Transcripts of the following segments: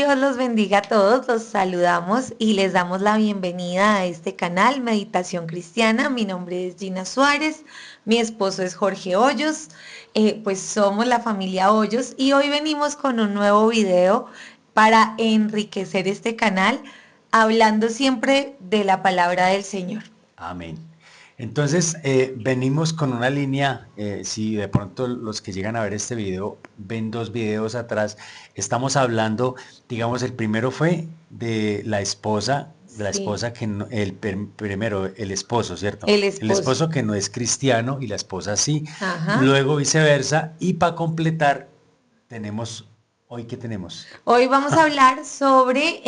Dios los bendiga a todos, los saludamos y les damos la bienvenida a este canal Meditación Cristiana. Mi nombre es Gina Suárez, mi esposo es Jorge Hoyos, pues somos la familia Hoyos y hoy venimos con un nuevo video para enriquecer este canal, hablando siempre de la palabra del Señor. Amén. Entonces, venimos con una línea, si de pronto los que llegan a ver este video ven dos videos atrás, estamos hablando, digamos, el primero fue de la Sí, esposa que no, primero, el esposo, ¿cierto? el El esposo. esposo que no es cristiano y la esposa sí, Ajá. luego viceversa, y para completar, tenemos, ¿hoy qué tenemos? Hoy vamos a hablar sobre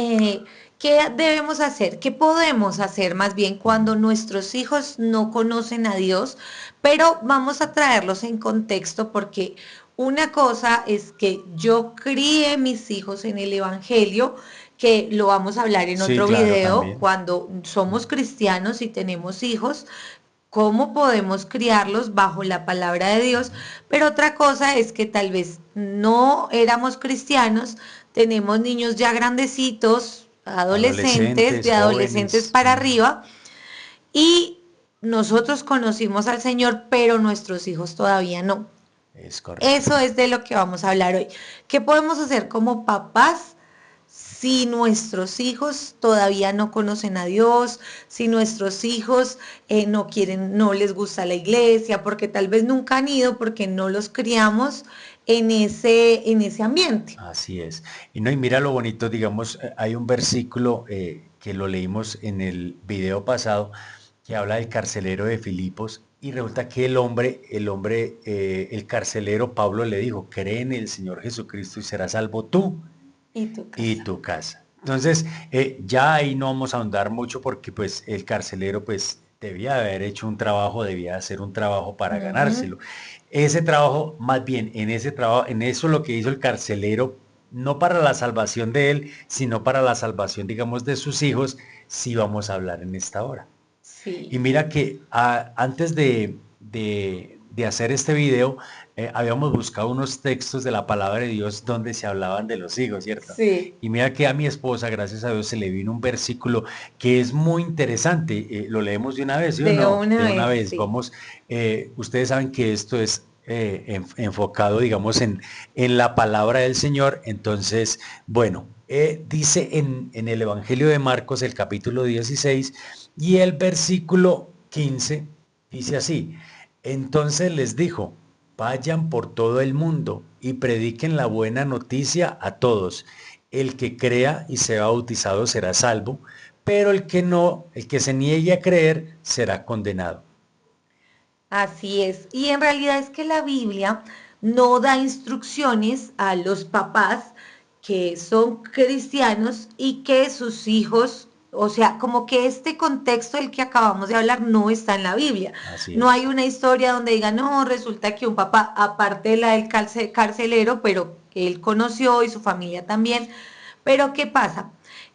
qué debemos hacer, qué podemos hacer más bien cuando nuestros hijos no conocen a Dios, pero vamos a traerlos en contexto porque una cosa es que yo críe mis hijos en el Evangelio, que lo vamos a hablar en Sí, otro claro, video, también. cuando somos cristianos y tenemos hijos, cómo podemos criarlos bajo la palabra de Dios, pero otra cosa es que tal vez no éramos cristianos, tenemos niños ya grandecitos, adolescentes, Adolescentes, de adolescentes jóvenes, para arriba, y nosotros conocimos al Señor, pero nuestros hijos todavía no. es correcto. Eso es de lo que vamos a hablar hoy. ¿Qué podemos hacer como papás si nuestros hijos todavía no conocen a Dios, si nuestros hijos no quieren, no les gusta la iglesia, porque tal vez nunca han ido, porque no los criamos en ese ambiente? Así es. Y no, y mira lo bonito, digamos, hay un versículo que lo leímos en el video pasado que habla del carcelero de Filipos y resulta que el carcelero Pablo le dijo, cree en el Señor Jesucristo y serás salvo tú Y tu y casa. tu casa. Entonces, ya ahí no vamos a ahondar mucho porque pues el carcelero pues debía haber hecho un trabajo, debía hacer un trabajo para Ujú. ganárselo. Ese trabajo, más bien, en ese trabajo, en eso lo que hizo el carcelero, no para la salvación de él, sino para la salvación, digamos, de sus hijos, sí vamos a hablar en esta hora. Y Sí, mira que antes de hacer este video, habíamos buscado unos textos de la palabra de Dios donde se hablaban de los hijos, ¿cierto? sí, Y mira que a mi esposa, gracias a Dios, se le vino un versículo que es muy interesante. Lo leemos de una vez, ¿sí o de no? una De una vez, vez. sí. Vamos, ustedes saben que esto es enfocado, digamos, en la palabra del Señor. Entonces, bueno, dice en el Evangelio de Marcos, el capítulo 16, y el versículo 15 dice así, entonces les dijo, vayan por todo el mundo y prediquen la buena noticia a todos. El que crea y sea bautizado será salvo, pero el que no, el que se niegue a creer será condenado. Así es. Y en realidad es que la Biblia no da instrucciones a los papás que son cristianos y que sus hijos, o sea, como que este contexto del que acabamos de hablar no está en la Biblia. Así No hay es. una historia donde diga, no, resulta que un papá, aparte de la del carcelero, pero que él conoció y su familia también, pero ¿qué pasa?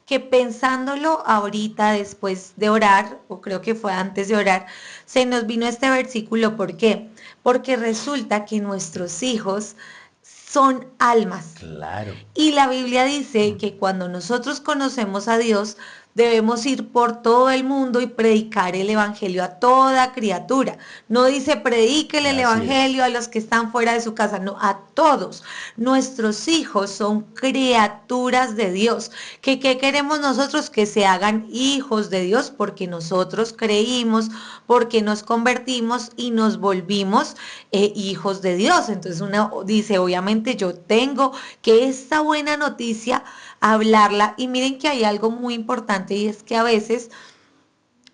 Que pensándolo ahorita después de orar, o creo que fue antes de orar, se nos vino este versículo. ¿Por qué? Porque resulta que nuestros hijos son almas. Claro. Y la Biblia dice que cuando nosotros conocemos a Dios, debemos ir por todo el mundo y predicar el Evangelio a toda criatura. No dice predíquele el Así es. Evangelio a los que están fuera de su casa, no, a todos. Nuestros hijos son criaturas de Dios. ¿Qué queremos nosotros? Que se hagan hijos de Dios porque nosotros creímos, porque nos convertimos y nos volvimos hijos de Dios. Entonces uno dice, obviamente yo tengo que esta buena noticia hablarla. Y miren que hay algo muy importante y es que a veces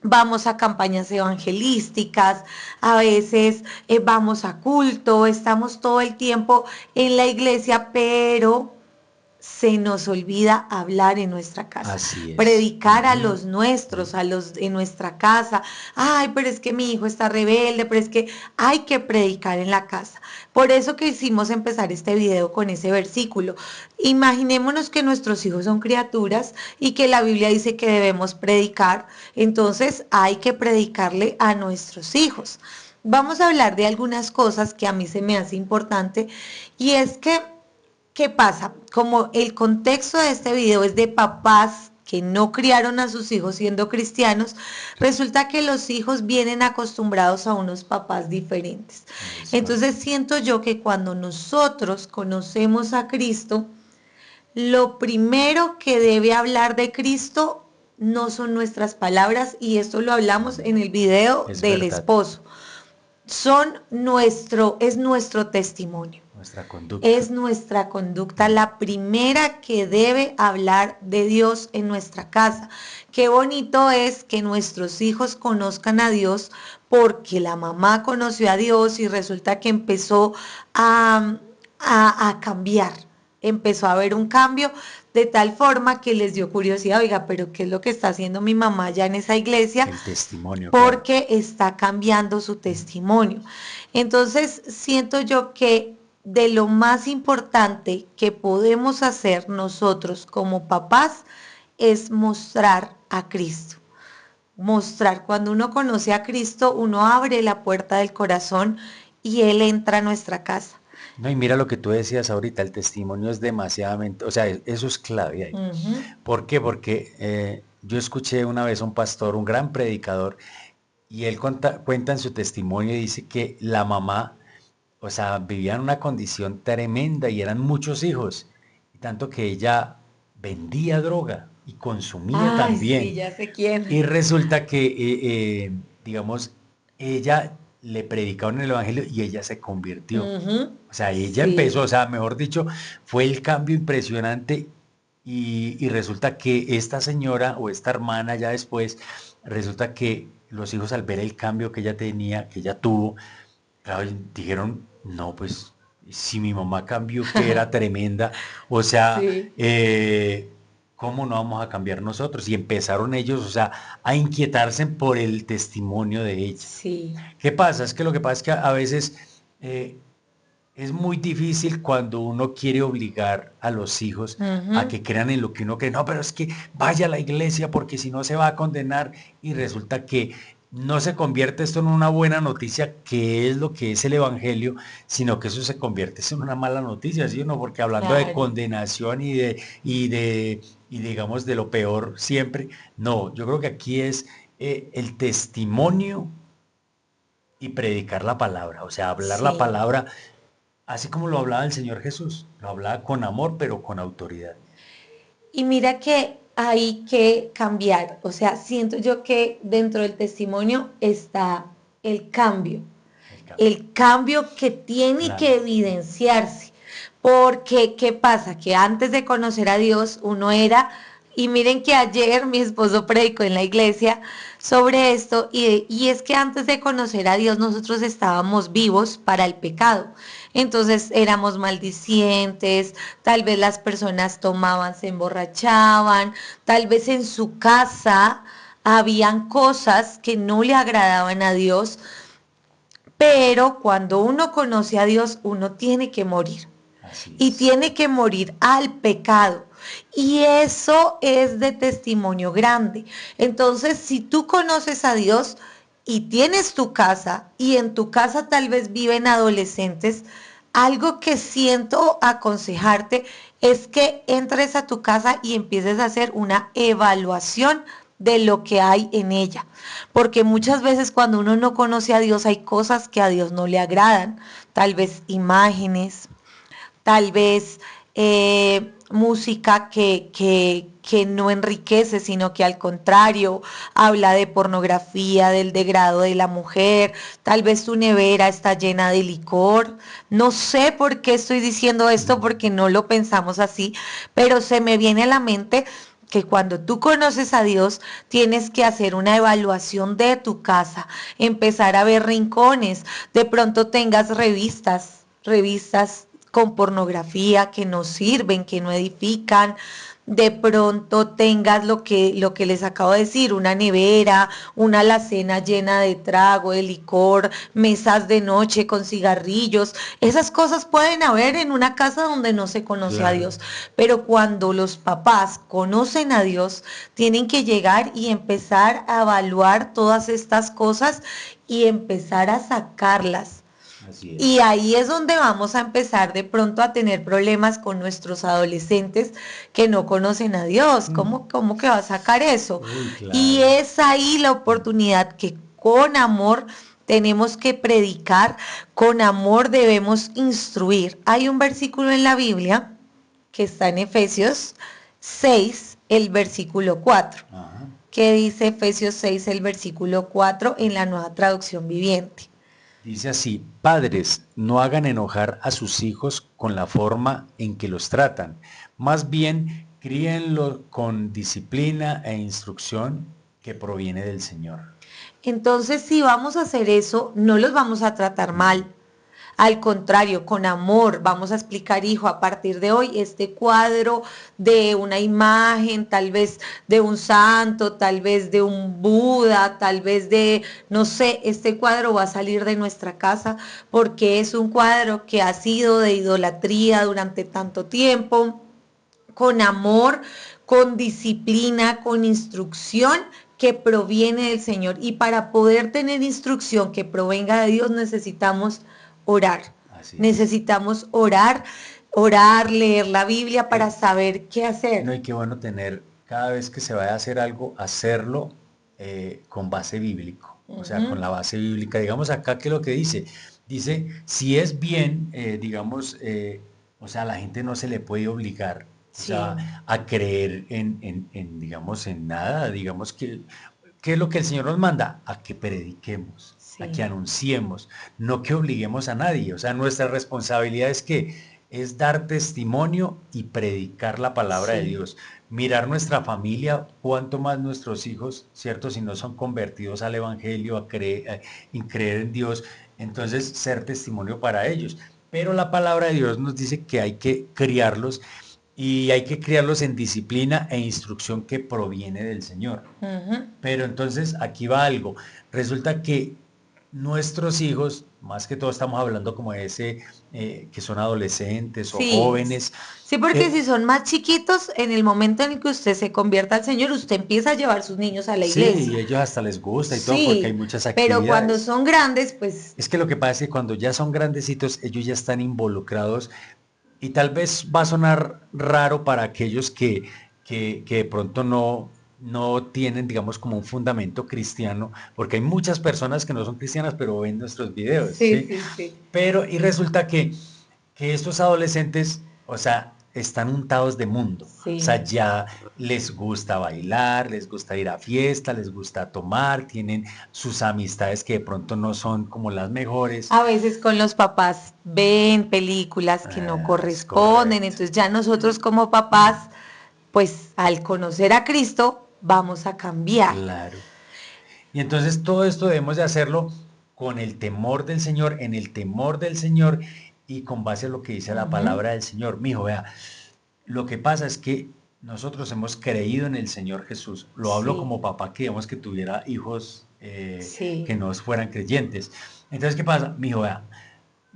vamos a campañas evangelísticas, a veces vamos a culto, estamos todo el tiempo en la iglesia, pero se nos olvida hablar en nuestra casa, Así es. predicar a Ujú. los nuestros, a los en nuestra casa. Ay, pero es que mi hijo está rebelde, pero es que hay que predicar en la casa. Por eso que hicimos empezar este video con ese versículo. Imaginémonos que nuestros hijos son criaturas y que la Biblia dice que debemos predicar, entonces hay que predicarle a nuestros hijos. Vamos a hablar de algunas cosas que a mí se me hace importante y es que ¿qué pasa? Como el contexto de este video es de papás que no criaron a sus hijos siendo cristianos, resulta que los hijos vienen acostumbrados a unos papás diferentes. Es Entonces correcto. siento yo que cuando nosotros conocemos a Cristo, lo primero que debe hablar de Cristo no son nuestras palabras, y esto lo hablamos en el video Es del verdad. esposo. Es nuestro testimonio. Nuestra conducta. Es nuestra conducta la primera que debe hablar de Dios en nuestra casa. Qué bonito es que nuestros hijos conozcan a Dios porque la mamá conoció a Dios y resulta que empezó a cambiar. Empezó a haber un cambio de tal forma que les dio curiosidad, oiga, pero ¿qué es lo que está haciendo mi mamá ya en esa iglesia? El testimonio, claro. Porque está cambiando su testimonio. Entonces, siento yo que de lo más importante que podemos hacer nosotros como papás es mostrar a Cristo. Mostrar, cuando uno conoce a Cristo, uno abre la puerta del corazón y Él entra a nuestra casa. No, y mira lo que tú decías ahorita, el testimonio es demasiadamente, o sea, eso es clave ahí. Ujú. ¿Por qué? Porque yo escuché una vez a un pastor, un gran predicador, y él cuenta en su testimonio y dice que la mamá, o sea, vivía en una condición tremenda y eran muchos hijos, y tanto que ella vendía droga y consumía Ay, sí, también. ya sé quién. Y resulta que, digamos, ella le predicaron el evangelio y ella se convirtió. Ujú. O sea, ella empezó, Sí. o sea, mejor dicho, fue el cambio impresionante y resulta que esta señora o esta hermana ya después, resulta que los hijos al ver el cambio que ella tenía, que ella tuvo, claro, dijeron, no, pues si mi mamá cambió, que era tremenda, o sea, Sí, ¿cómo no vamos a cambiar nosotros? Y empezaron ellos, o sea, a inquietarse por el testimonio de ella. sí. ¿Qué pasa? Es que lo que pasa es que a veces eh, es muy difícil cuando uno quiere obligar a los hijos a Ujú. que crean en lo que uno cree. No, pero es que vaya a la iglesia porque si no se va a condenar y resulta que no se convierte esto en una buena noticia, que es lo que es el evangelio, sino que eso se convierte en una mala noticia, ¿sí o no? Porque hablando de Claro. condenación y digamos de lo peor siempre, no, yo creo que aquí es el testimonio y predicar la palabra, o sea, hablar la Sí. palabra así como lo hablaba el Señor Jesús, lo hablaba con amor, pero con autoridad. Y mira que hay que cambiar, o sea, siento yo que dentro del testimonio está el cambio, El cambio. el cambio que tiene Claro. que evidenciarse. Porque, ¿qué pasa? Que antes de conocer a Dios uno era, y miren que ayer mi esposo predicó en la iglesia sobre esto, y es que antes de conocer a Dios nosotros estábamos vivos para el pecado. Entonces éramos maldicientes, tal vez las personas tomaban, se emborrachaban, tal vez en su casa habían cosas que no le agradaban a Dios, pero cuando uno conoce a Dios, uno tiene que morir Así y es. tiene que morir al pecado. Y eso es de testimonio grande. Entonces, si tú conoces a Dios y tienes tu casa y en tu casa tal vez viven adolescentes, algo que siento aconsejarte es que entres a tu casa y empieces a hacer una evaluación de lo que hay en ella. Porque muchas veces cuando uno no conoce a Dios hay cosas que a Dios no le agradan. Tal vez imágenes, tal vez música que no enriquece, sino que al contrario habla de pornografía, del degrado de la mujer, tal vez tu nevera está llena de licor. No sé por qué estoy diciendo esto, porque no lo pensamos así, pero se me viene a la mente que cuando tú conoces a Dios tienes que hacer una evaluación de tu casa, empezar a ver rincones, de pronto tengas revistas con pornografía que no sirven, que no edifican, de pronto tengas lo que les acabo de decir, una nevera, una alacena llena de trago, de licor, mesas de noche con cigarrillos. Esas cosas pueden haber en una casa donde no se conoce a Claro. Dios, pero cuando los papás conocen a Dios, tienen que llegar y empezar a evaluar todas estas cosas y empezar a sacarlas. Así Y es. ahí es donde vamos a empezar de pronto a tener problemas con nuestros adolescentes que no conocen a Dios. Mm. ¿Cómo que va a sacar eso? Uy, Y claro. es ahí la oportunidad que con amor tenemos que predicar, con amor debemos instruir. Hay un versículo en la Biblia que está en Efesios 6, el versículo 4, Ajá. que dice Efesios 6, el versículo 4 en la Nueva Traducción Viviente. Dice así, padres, no hagan enojar a sus hijos con la forma en que los tratan. Más bien, críenlo con disciplina e instrucción que proviene del Señor. Entonces, si vamos a hacer eso, no los vamos a tratar Mm. mal. Al contrario, con amor, vamos a explicar, hijo, a partir de hoy, este cuadro de una imagen, tal vez de un santo, tal vez de un Buda, tal vez de, no sé, este cuadro va a salir de nuestra casa porque es un cuadro que ha sido de idolatría durante tanto tiempo, con amor, con disciplina, con instrucción que proviene del Señor. Y para poder tener instrucción que provenga de Dios necesitamos orar. Así es. Necesitamos orar, orar, leer la Biblia para Eh, saber qué no, hacer. y qué bueno tener, cada vez que se vaya a hacer algo, hacerlo con base bíblico, o sea, con Ujú. la base bíblica. Digamos acá que lo que dice, dice, si es bien, digamos, o sea, a la gente no se le puede obligar, o Sí, sea, a creer digamos, en nada, digamos que, ¿qué es lo que el Señor nos manda? A que prediquemos, a que sí, anunciemos, no que obliguemos a nadie, o sea, nuestra responsabilidad es que es dar testimonio y predicar la palabra de sí. Dios. Mirar nuestra familia, cuanto más nuestros hijos, ¿cierto? Si no son convertidos al Evangelio, en creer en Dios, entonces ser testimonio para ellos. Pero la palabra de Dios nos dice que hay que criarlos y hay que criarlos en disciplina e instrucción que proviene del Señor. Ujú. Pero entonces aquí va algo. Resulta que nuestros hijos, más que todo estamos hablando como de ese, que son adolescentes o Sí, jóvenes, sí, porque eh, si son más chiquitos, en el momento en el que usted se convierta al Señor, usted empieza a llevar sus niños a la sí, y iglesia. ellos hasta les gusta y todo porque hay Sí, muchas pero cuando actividades. son grandes, pues Es que lo que pasa es que cuando ya son grandecitos, ellos ya están involucrados y tal vez va a sonar raro para aquellos que de pronto no tienen, digamos, como un fundamento cristiano, porque hay muchas personas que no son cristianas, pero ven nuestros videos, sí, ¿sí? sí, sí. Pero, y resulta que estos adolescentes, o sea, están untados de mundo. O Sí. sea, ya les gusta bailar, les gusta ir a fiesta, les gusta tomar, tienen sus amistades que de pronto no son como las mejores. A veces con los papás ven películas que no Es corresponden, correcto. entonces ya nosotros como papás, pues al conocer a Cristo, vamos a cambiar. Claro. Y entonces todo esto debemos de hacerlo con el temor del Señor, en el temor del Señor y con base a lo que dice la Ujú. palabra del Señor. Mijo, vea, lo que pasa es que nosotros hemos creído en el Señor Jesús. Lo hablo Sí, como papá que digamos que tuviera hijos sí. que no fueran creyentes. Entonces, ¿qué pasa? Mijo, vea,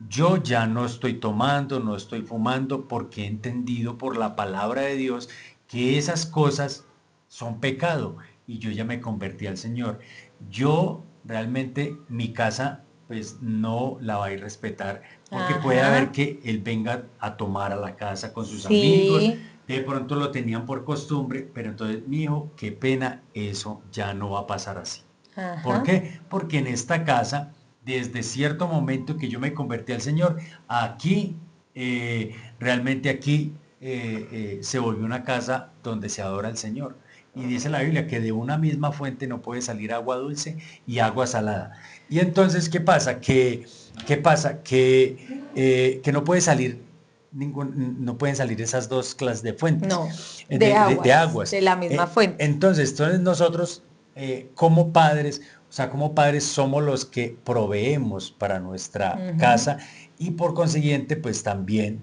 yo ya no estoy tomando, no estoy fumando porque he entendido por la palabra de Dios que esas cosas son pecado y yo ya me convertí al Señor. Yo realmente mi casa pues no la va a ir a respetar porque puede haber Ajá. que él venga a tomar a la casa con sus amigos, Sí. de pronto lo tenían por costumbre, pero entonces mi hijo, qué pena, eso ya no va a pasar así. ¿Por Ajá. qué? Porque en esta casa, desde cierto momento que yo me convertí al Señor, aquí, realmente aquí se volvió una casa donde se adora al Señor. Y dice la Biblia que de una misma fuente no puede salir agua dulce y agua salada. Y entonces, ¿qué pasa? ¿Qué pasa? Que no puede salir no pueden salir esas dos clases de fuentes, No, de de aguas, aguas. de la misma fuente. Entonces nosotros como padres, o sea, como padres somos los que proveemos para nuestra Ujú. casa y por consiguiente, pues también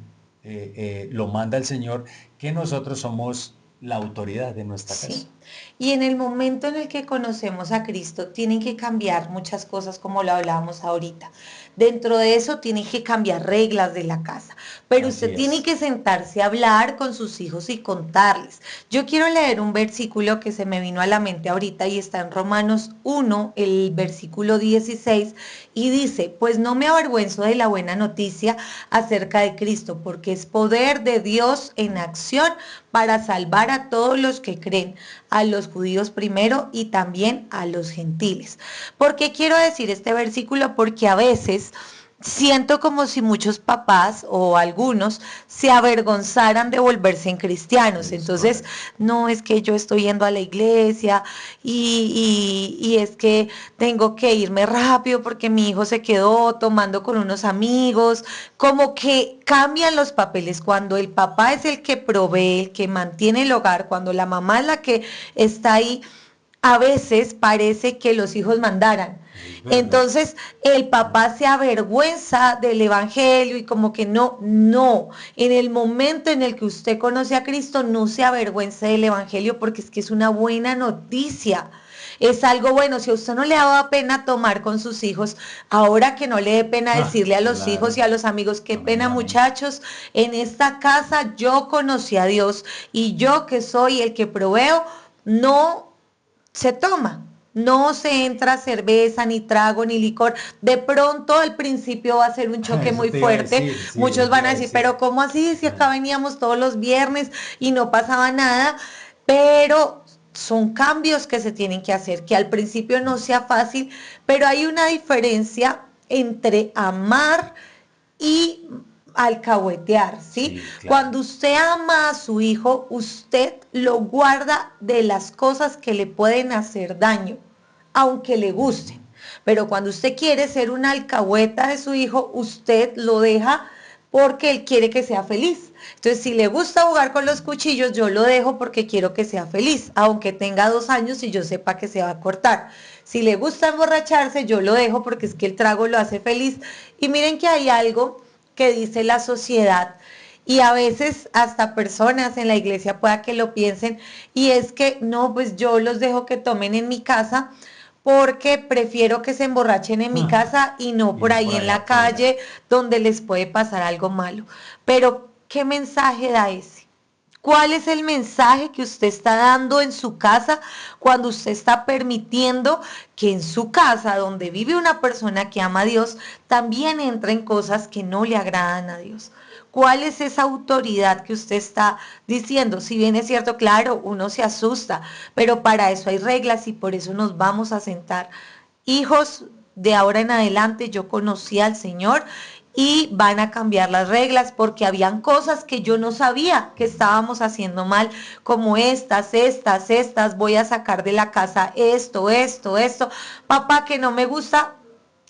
lo manda el Señor que nosotros somos la autoridad de nuestra casa. Sí. Y en el momento en el que conocemos a Cristo, tienen que cambiar muchas cosas como lo hablábamos ahorita. Dentro de eso tiene que cambiar reglas de la casa, pero Así usted tiene es. que sentarse a hablar con sus hijos y contarles. Yo quiero leer un versículo que se me vino a la mente ahorita y está en Romanos 1, el versículo 16, y dice, pues no me avergüenzo de la buena noticia acerca de Cristo, porque es poder de Dios en acción para salvar a todos los que creen, a los judíos primero y también a los gentiles. ¿Por qué quiero decir este versículo? Porque a veces siento como si muchos papás o algunos se avergonzaran de volverse en cristianos. Es Entonces, correcto. no es que yo estoy yendo a la iglesia y es que tengo que irme rápido porque mi hijo se quedó tomando con unos amigos. Como que cambian los papeles cuando el papá es el que provee, el que mantiene el hogar, cuando la mamá es la que está ahí. A veces parece que los hijos mandaran. Es verdad. Entonces el papá se avergüenza del evangelio y como que no. En el momento en el que usted conoce a Cristo, no se avergüenza del evangelio porque es que es una buena noticia. Es algo bueno, si a usted no le daba pena tomar con sus hijos, ahora que no le dé pena Ah, decirle a los hijos y claro. a los amigos, qué Amén, pena amén. muchachos, en esta casa yo conocí a Dios y yo que soy el que proveo, no se toma. No se entra cerveza, ni trago, ni licor. De pronto al principio va a ser un choque Eso muy te iba a fuerte. decir, sí, eso Muchos te van iba a a decir, decir. pero ¿cómo así? Si Ah, acá veníamos todos los viernes y no pasaba nada. Pero son cambios que se tienen que hacer, que al principio no sea fácil, pero hay una diferencia entre amar y alcahuetear, ¿sí? sí, claro. Cuando usted ama a su hijo, usted lo guarda de las cosas que le pueden hacer daño, aunque le Ujú. gusten. Pero cuando usted quiere ser una alcahueta de su hijo, usted lo deja porque él quiere que sea feliz. Entonces, si le gusta jugar con los cuchillos, yo lo dejo porque quiero que sea feliz, aunque tenga 2 años y yo sepa que se va a cortar. Si le gusta emborracharse, yo lo dejo porque es que el trago lo hace feliz. Y miren que hay algo que dice la sociedad y a veces hasta personas en la iglesia pueda que lo piensen y es que no, pues yo los dejo que tomen en mi casa porque prefiero que se emborrachen en mi Ah, casa y no y por no ahí por en allá la afuera. calle donde les puede pasar algo malo. Pero, ¿qué mensaje da ese? ¿Cuál es el mensaje que usted está dando en su casa cuando usted está permitiendo que en su casa, donde vive una persona que ama a Dios, también entren cosas que no le agradan a Dios? ¿Cuál es esa autoridad que usted está diciendo? Si bien es cierto, claro, uno se asusta, pero para eso hay reglas y por eso nos vamos a sentar. Hijos, de ahora en adelante yo conocí al Señor y van a cambiar las reglas porque habían cosas que yo no sabía que estábamos haciendo mal, como estas, voy a sacar de la casa esto. Papá, que no me gusta,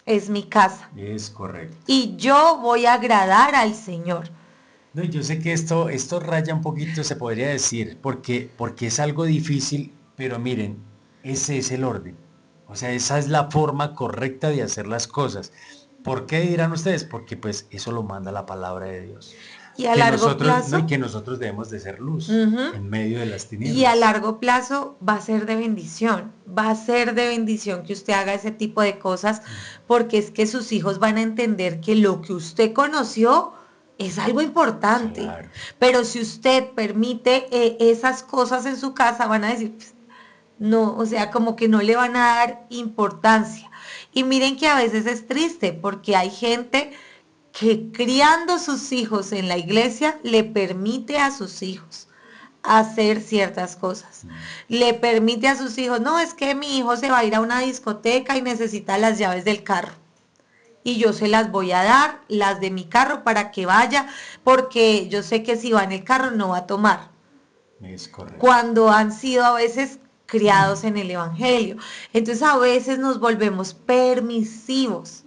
es mi casa Es correcto. y yo voy a agradar al Señor. No, yo sé que esto raya un poquito, se podría decir, porque es algo difícil, pero miren, ese es el orden. O sea, esa es la forma correcta de hacer las cosas. ¿Por qué dirán ustedes? Porque pues eso lo manda la palabra de Dios. Y a Que largo nosotros, no, y plazo, que nosotros debemos de ser luz uh-huh, en medio de las y a tinieblas. largo plazo va a ser de bendición, va a ser de bendición que usted haga ese tipo de cosas, porque es que sus hijos van a entender que lo que usted conoció es algo importante. Claro. Pero si usted permite esas cosas en su casa, van a decir, "Pues, no, o sea, como que no le van a dar importancia". Y miren que a veces es triste porque hay gente que criando sus hijos en la iglesia le permite a sus hijos hacer ciertas cosas. Mm. Le permite a sus hijos, no, es que mi hijo se va a ir a una discoteca y necesita las llaves del carro. Y yo se las voy a dar, las de mi carro, para que vaya, porque yo sé que si va en el carro no va a tomar. Es correcto. Cuando han sido a veces criados en el Evangelio. Entonces a veces nos volvemos permisivos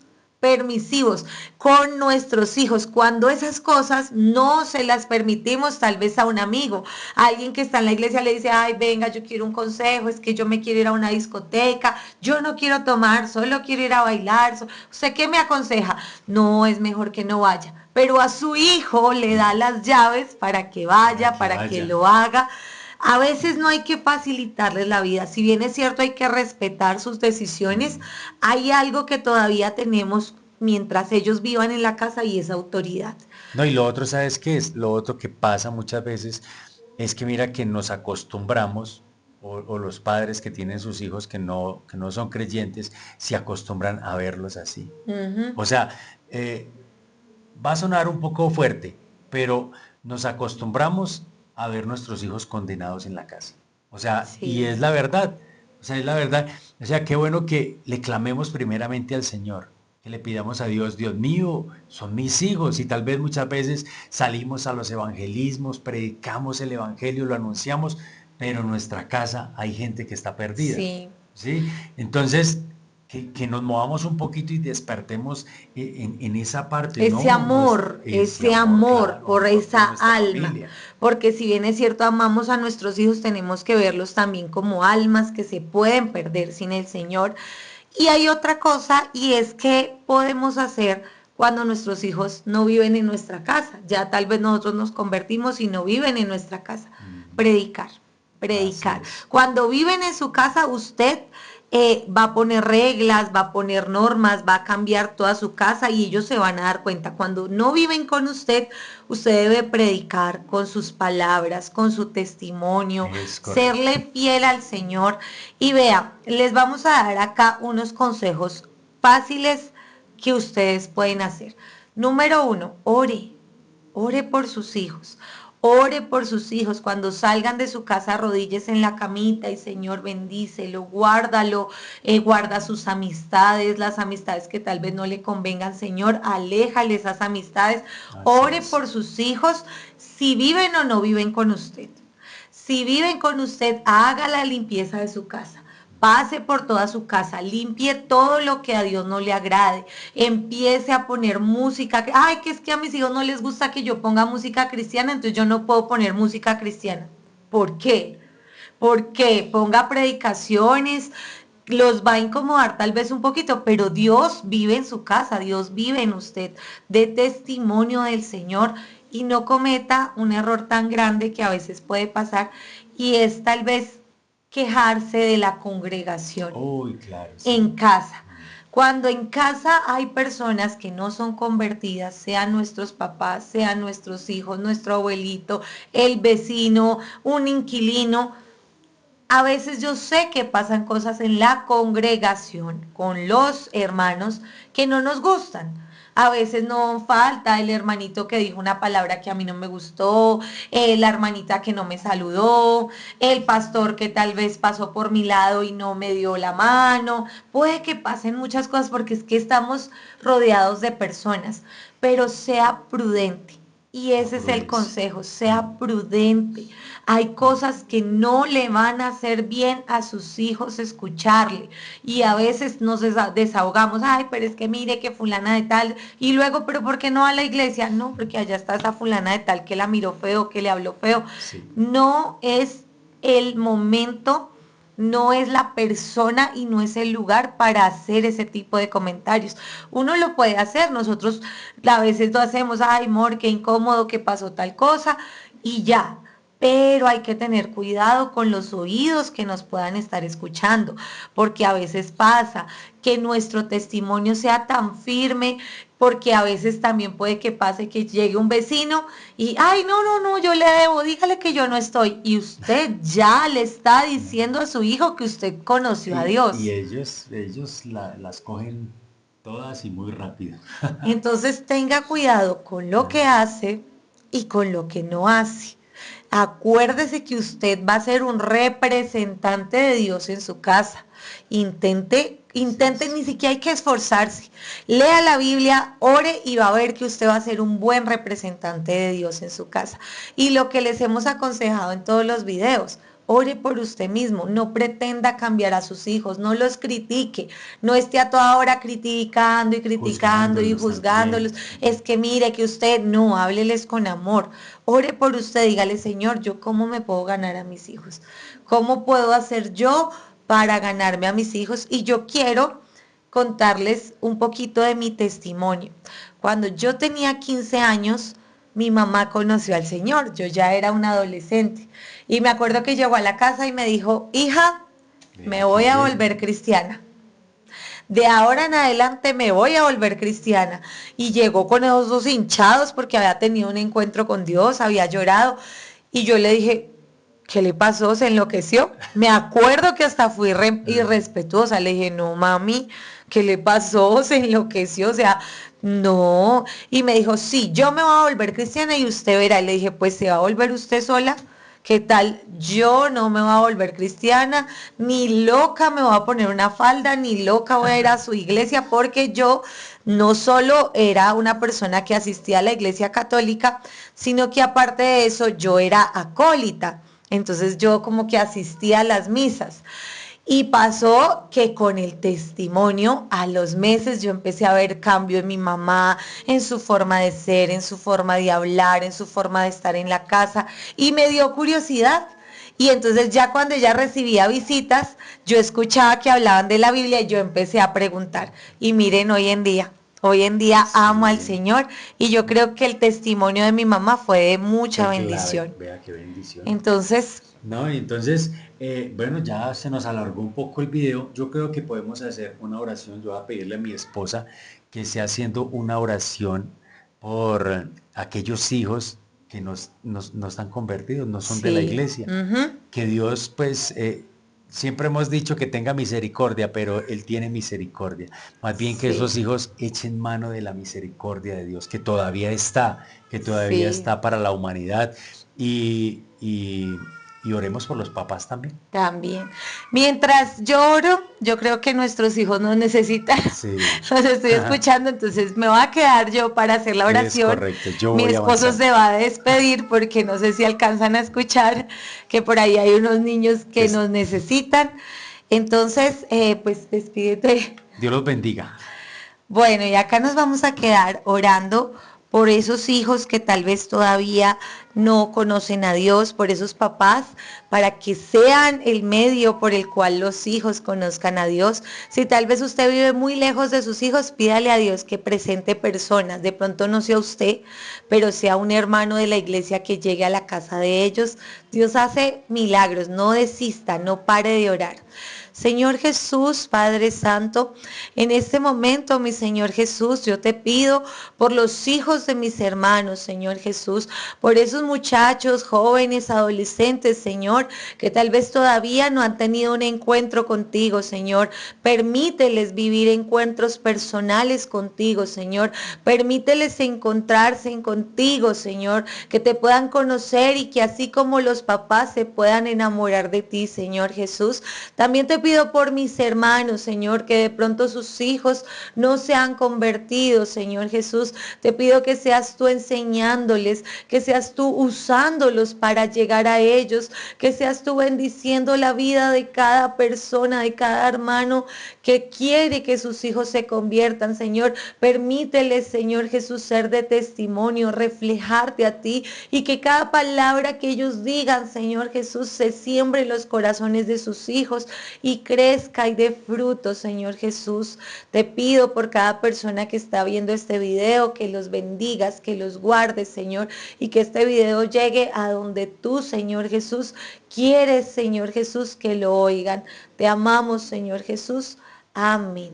con nuestros hijos, cuando esas cosas no se las permitimos tal vez a un amigo, a alguien que está en la iglesia le dice, ay, venga, yo quiero un consejo, es que yo me quiero ir a una discoteca, yo no quiero tomar, solo quiero ir a bailar, ¿usted qué me aconseja? No, es mejor que no vaya, pero a su hijo le da las llaves para que Para vaya, que para que vaya. lo haga. A veces no hay que facilitarles la vida, si bien es cierto hay que respetar sus decisiones, Mm. hay algo que todavía tenemos mientras ellos vivan en la casa y esa autoridad. No, y lo otro, ¿sabes qué es? Lo otro que pasa muchas veces es que mira que nos acostumbramos, o los padres que tienen sus hijos que no son creyentes, se acostumbran a verlos así. Ujú. O sea, eh, va a sonar un poco fuerte, pero nos acostumbramos a ver nuestros hijos condenados en la casa. O sea, y Sí, es la verdad. O sea, es la verdad. O sea, qué bueno que le clamemos primeramente al Señor, que le pidamos a Dios, Dios mío, son mis hijos. Y tal vez muchas veces salimos a los evangelismos, predicamos el evangelio, lo anunciamos, pero en nuestra casa hay gente que está perdida. sí. ¿Sí? Entonces, que nos movamos un poquito y despertemos en esa parte, no, no es ese Ese amor, amor claro, por amor por esa nuestra alma, familia. porque si bien es cierto amamos a nuestros hijos, tenemos que verlos también como almas que se pueden perder sin el Señor. Y hay otra cosa y es que podemos hacer cuando nuestros hijos no viven en nuestra casa. Ya tal vez nosotros nos convertimos y no viven en nuestra casa. Ujú. Predicar, Así predicar. es. Cuando viven en su casa, usted va a poner reglas, va a poner normas, va a cambiar toda su casa y ellos se van a dar cuenta. Cuando no viven con usted, usted debe predicar con sus palabras, con su testimonio, Es correcto. serle fiel al Señor. Y vea, les vamos a dar acá unos consejos fáciles que ustedes pueden hacer. Número uno, ore. Ore por sus hijos. Ore por sus hijos. Cuando salgan de su casa, arrodíllese en la camita y Señor, bendícelo, guárdalo, guarda sus amistades, las amistades que tal vez no le convengan. Señor, aléjale esas amistades. Así Ore es. por sus hijos, si viven o no viven con usted. Si viven con usted, haga la limpieza de su casa. Pase por toda su casa, limpie todo lo que a Dios no le agrade, empiece a poner música. Ay, que es que a mis hijos no les gusta que yo ponga música cristiana, entonces yo no puedo poner música cristiana. ¿Por qué? Porque ponga predicaciones, los va a incomodar tal vez un poquito, pero Dios vive en su casa, Dios vive en usted, de testimonio del Señor y no cometa un error tan grande que a veces puede pasar y es tal vez quejarse de la congregación Uy, claro, en sí. casa. Mm. Cuando en casa hay personas que no son convertidas, sean nuestros papás, sean nuestros hijos, nuestro abuelito, el vecino, un inquilino, a veces yo sé que pasan cosas en la congregación con los hermanos que no nos gustan. A veces no falta el hermanito que dijo una palabra que a mí no me gustó, la hermanita que no me saludó, el pastor que tal vez pasó por mi lado y no me dio la mano. Puede que pasen muchas cosas porque es que estamos rodeados de personas, pero sea prudente. Y La ese es el prudencia. consejo, sea Mm, prudente. Hay mm. cosas que no le van a hacer bien a sus hijos escucharle. Y a veces nos desahogamos, ay, pero es que mire que fulana de tal. Y luego, pero ¿por qué no a la iglesia? No, porque allá está esa fulana de tal que la miró feo, que le habló feo. Sí. No es el momento, no es la persona y no es el lugar para hacer ese tipo de comentarios. Uno lo puede hacer, nosotros a veces lo hacemos, ay, amor, qué incómodo que pasó tal cosa y ya. Pero hay que tener cuidado con los oídos que nos puedan estar escuchando, porque a veces pasa que nuestro testimonio sea tan firme, porque a veces también puede que pase que llegue un vecino y, ay, no, no, no, yo le debo, dígale que yo no estoy. Y usted ya le está diciendo a su hijo que usted conoció a Y Dios. ellos las cogen todas y muy rápido. Entonces tenga cuidado con lo que hace y con lo que no hace. Acuérdese que usted va a ser un representante de Dios en su casa. Así Intente, es. ni siquiera hay que esforzarse. Lea la Biblia, ore y va a ver que usted va a ser un buen representante de Dios en su casa. Y lo que les hemos aconsejado en todos los videos, ore por usted mismo, no pretenda cambiar a sus hijos, no los critique, no esté a toda hora criticando y criticando y Juzgándolos juzgándolos. también. Es que mire que usted no, hábleles con amor. Ore por usted, dígale, Señor, ¿yo cómo me puedo ganar a mis hijos? ¿Cómo puedo hacer yo para ganarme a mis hijos? Y yo quiero contarles un poquito de mi testimonio. Cuando yo tenía 15 años, mi mamá conoció al Señor, yo ya era una adolescente. Y me acuerdo que llegó a la casa y me dijo, hija, me Vea qué voy a bien. volver cristiana. de ahora en adelante me voy a volver cristiana. Y llegó con esos dos hinchados porque había tenido un encuentro con Dios, había llorado. Y yo le dije, ¿qué le pasó? ¿Se enloqueció? Me acuerdo que hasta fui irrespetuosa. Le dije, no, mami, ¿qué le pasó? ¿Se enloqueció? O sea, no. Y me dijo, sí, yo me voy a volver cristiana y usted verá. Y le dije, pues se va a volver usted sola. ¿Qué tal? Yo no me voy a volver cristiana, ni loca me voy a poner una falda, ni loca voy a ir a su iglesia, porque yo no solo era una persona que asistía a la iglesia católica, sino que aparte de eso yo era acólita. Entonces yo como que asistía a las misas. Y pasó que con el testimonio, a los meses yo empecé a ver cambio en mi mamá, en su forma de ser, en su forma de hablar, en su forma de estar en la casa. Y me dio curiosidad. Y entonces ya cuando ella recibía visitas, yo escuchaba que hablaban de la Biblia y yo empecé a preguntar. Y miren, hoy en día amo al Sí, Señor y yo creo que el testimonio de mi mamá fue de mucha fue clave. bendición. Vea qué bendición. Entonces, No, entonces, bueno, ya se nos alargó un poco el video. Yo creo que podemos hacer una oración. Yo voy a pedirle a mi esposa que esté haciendo una oración por aquellos hijos que no están convertidos, no son de la sí. iglesia. Ujú. Que Dios, pues, siempre hemos dicho que tenga misericordia, pero Él tiene misericordia. Más bien que Sí, esos hijos echen mano de la misericordia de Dios, que todavía sí, está para la humanidad. Y oremos por los papás también. también. Mientras yo oro, yo creo que nuestros hijos nos necesitan. Sí, Los estoy escuchando, entonces me voy a quedar yo para hacer la es oración. correcto. Yo Mi voy esposo avanzando. se va a despedir porque no sé si alcanzan a escuchar que por ahí hay unos niños que Es- nos necesitan. Entonces, pues despídete. Dios los bendiga. Bueno, y acá nos vamos a quedar orando por esos hijos que tal vez todavía no conocen a Dios, por esos papás, para que sean el medio por el cual los hijos conozcan a Dios. Si tal vez usted vive muy lejos de sus hijos, pídale a Dios que presente personas. De pronto no sea usted, pero sea un hermano de la iglesia que llegue a la casa de ellos. Dios hace milagros, no desista, no pare de orar. Señor Jesús, Padre Santo, en este momento, mi Señor Jesús, yo te pido por los hijos de mis hermanos, Señor Jesús, por esos muchachos, jóvenes, adolescentes, Señor, que tal vez todavía no han tenido un encuentro contigo, Señor. Permíteles vivir encuentros personales contigo, Señor. Permíteles encontrarse contigo, Señor, que te puedan conocer y que así como los papás se puedan enamorar de ti, Señor Jesús. También te pido por mis hermanos, Señor, que de pronto sus hijos no se han convertido, Señor Jesús. Te pido que seas tú enseñándoles, que seas tú usándolos para llegar a ellos, que seas tú bendiciendo la vida de cada persona, de cada hermano que quiere que sus hijos se conviertan, Señor. Permíteles, Señor Jesús, ser de testimonio, reflejarte a ti y que cada palabra que ellos digan, Señor Jesús, se siembre en los corazones de sus hijos y crezca y dé fruto, Señor Jesús. Te pido por cada persona que está viendo este video, que los bendigas, que los guardes, Señor, y que este video llegue a donde tú, Señor Jesús, quieres, Señor Jesús, que lo oigan. Te amamos, Señor Jesús. Amén.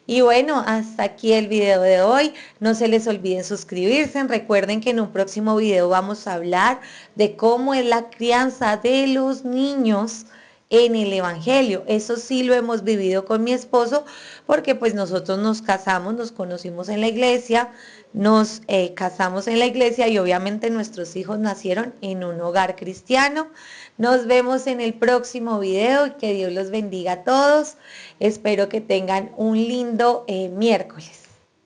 Y bueno, hasta aquí el video de hoy. No se les olviden suscribirse. Recuerden que en un próximo video vamos a hablar de cómo es la crianza de los niños en el Evangelio. Eso sí lo hemos vivido con mi esposo porque pues nosotros nos casamos, nos conocimos en la iglesia, nos casamos en la iglesia y obviamente nuestros hijos nacieron en un hogar cristiano. Nos vemos en el próximo video y que Dios los bendiga a todos. Espero que tengan un lindo miércoles.